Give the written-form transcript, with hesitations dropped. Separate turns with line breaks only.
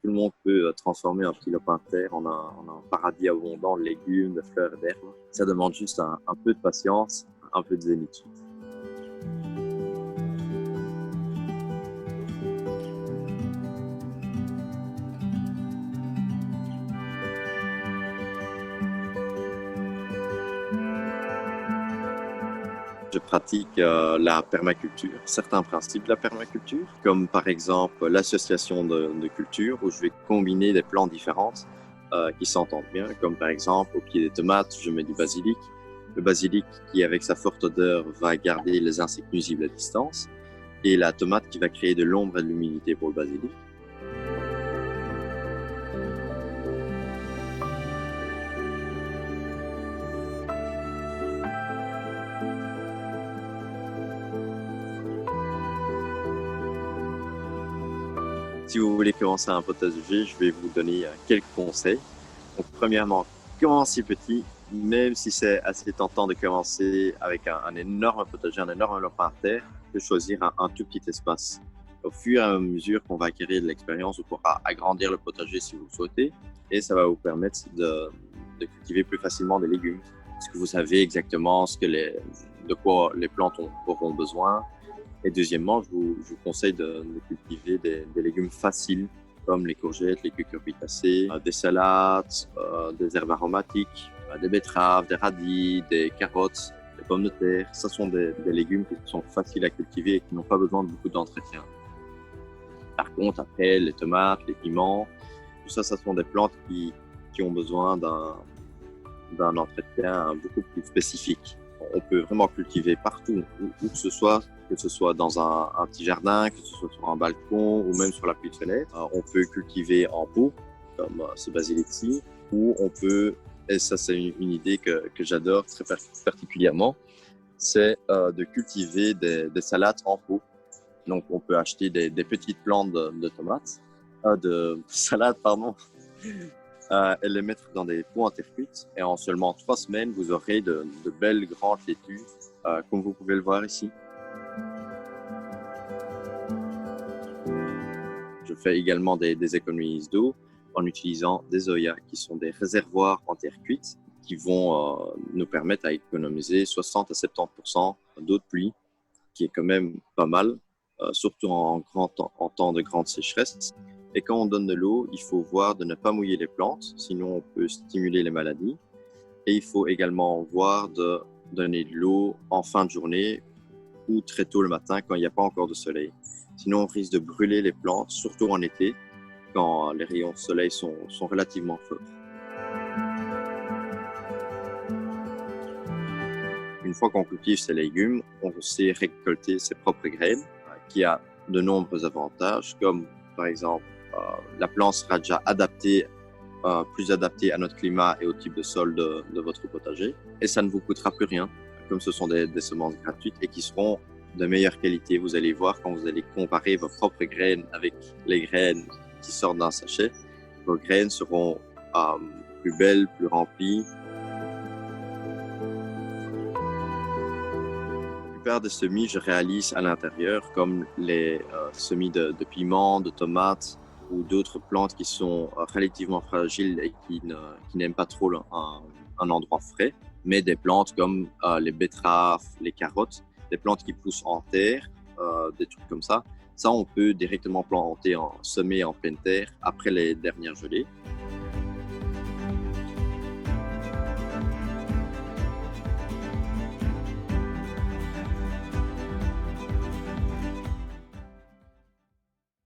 tout le monde peut transformer un petit lopin de terre en un paradis abondant de légumes, de fleurs et d'herbes. Ça demande juste un peu de patience, un peu de zénitude. Je pratique la permaculture, certains principes de la permaculture, comme par exemple l'association de cultures, où je vais combiner des plantes différentes qui s'entendent bien, comme par exemple au pied des tomates, je mets du basilic. Le basilic qui, avec sa forte odeur, va garder les insectes nuisibles à distance, et la tomate qui va créer de l'ombre et de l'humidité pour le basilic. Si vous voulez commencer un potager, je vais vous donner quelques conseils. Donc, premièrement, commencez petit, même si c'est assez tentant de commencer avec un énorme potager, un énorme lopin de terre, de choisir un tout petit espace. Au fur et à mesure qu'on va acquérir de l'expérience, vous pourrez agrandir le potager si vous le souhaitez, et ça va vous permettre de cultiver plus facilement des légumes. Parce que vous savez exactement de quoi les plantes auront besoin. Et deuxièmement, je vous conseille de cultiver des légumes faciles, comme les courgettes, les cucurbitacées, des salades, des herbes aromatiques, des betteraves, des radis, des carottes, des pommes de terre. Ce sont des légumes qui sont faciles à cultiver et qui n'ont pas besoin de beaucoup d'entretien. Par contre, après, les tomates, les piments, tout ça, ce sont des plantes qui ont besoin d'un entretien beaucoup plus spécifique. On peut vraiment cultiver partout, où que ce soit dans un petit jardin, que ce soit sur un balcon ou même sur la petite fenêtre. On peut cultiver en pot, comme ce basilic-ci, ou on peut, et ça c'est une idée que j'adore très particulièrement, c'est de cultiver des salades en pot. Donc on peut acheter des petites plantes de tomates, de salades, pardon, et les mettre dans des pots en terre cuite. Et en seulement 3 semaines, vous aurez de belles grandes laitues, comme vous pouvez le voir ici. Je fais également des économies d'eau en utilisant des Oya, qui sont des réservoirs en terre cuite, qui vont nous permettre à économiser 60 à 70% d'eau de pluie, qui est quand même pas mal, surtout en temps de grande sécheresse. Et quand on donne de l'eau, il faut voir de ne pas mouiller les plantes, sinon on peut stimuler les maladies. Et il faut également voir de donner de l'eau en fin de journée ou très tôt le matin quand il n'y a pas encore de soleil. Sinon, on risque de brûler les plantes, surtout en été, quand les rayons de soleil sont relativement forts. Une fois qu'on cultive ces légumes, on sait récolter ses propres graines, qui a de nombreux avantages, comme par exemple, la plante sera déjà plus adaptée à notre climat et au type de sol de votre potager, et ça ne vous coûtera plus rien, comme ce sont des semences gratuites et qui seront de meilleure qualité. Vous allez voir quand vous allez comparer vos propres graines avec les graines qui sortent d'un sachet, vos graines seront plus belles, plus remplies. La plupart des semis, je réalise à l'intérieur, comme les semis de piments, de tomates ou d'autres plantes qui sont relativement fragiles et qui n'aiment pas trop un endroit frais, mais des plantes comme les betteraves, les carottes, des plantes qui poussent en terre, des trucs comme ça. Ça, on peut directement semer en pleine terre après les dernières gelées.